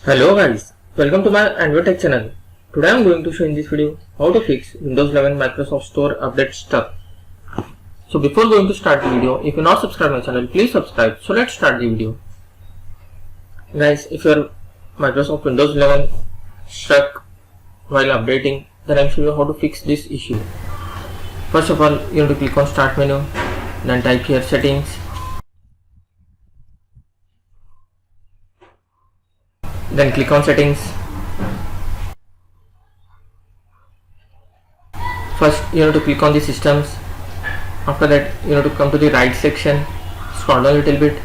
Hello guys, welcome to my AndWin channel. Today I am going to show in this video how to fix Windows 11 Microsoft Store update stuck. So before going to start the video, if you not subscribed my channel, please subscribe. So let's start the video. Guys, if your Microsoft Windows 11 stuck while updating, then I will show you how to fix this issue. First of all, you have to click on Start menu, then type here Settings. Then click on Settings. First you have to click on the Systems. After that you have to come to the right section, scroll down a little bit.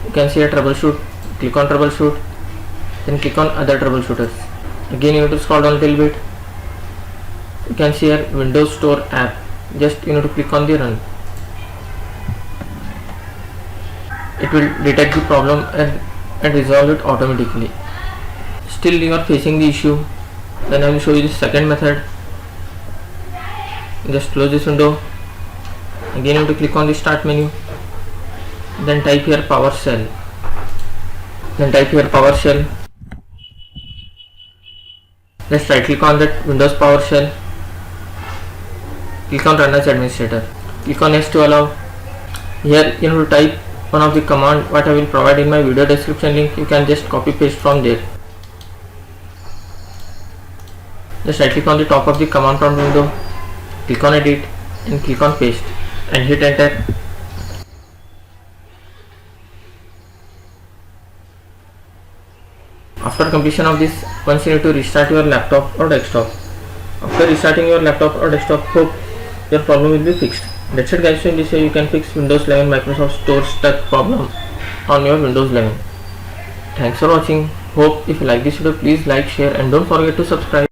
You can see a Troubleshoot. Click on Troubleshoot. Then click on Other Troubleshooters. Again you have to scroll down a little bit. You can see here Windows Store app. Just you have to click on the Run. It will detect the problem and resolve it automatically. Still you are facing the issue, then I will show you the second method. Just close this window. Again you have to click on the Start menu, then type here PowerShell. Just right click on that Windows PowerShell. Click on Run as Administrator. Click on Yes to allow. Here you have to type one of the command what I will provide in my video description link. You can just copy paste from there. Just right click on the top of the command prompt window, click on Edit and click on Paste and hit Enter. After completion of this, once you need to restart your laptop or desktop. After restarting your laptop or desktop, hope your problem will be fixed. That's it guys, so in this way you can fix Windows 11 Microsoft Store stuck problem on your Windows 11. Thanks for watching. Hope if you like this video, please like, share and don't forget to subscribe.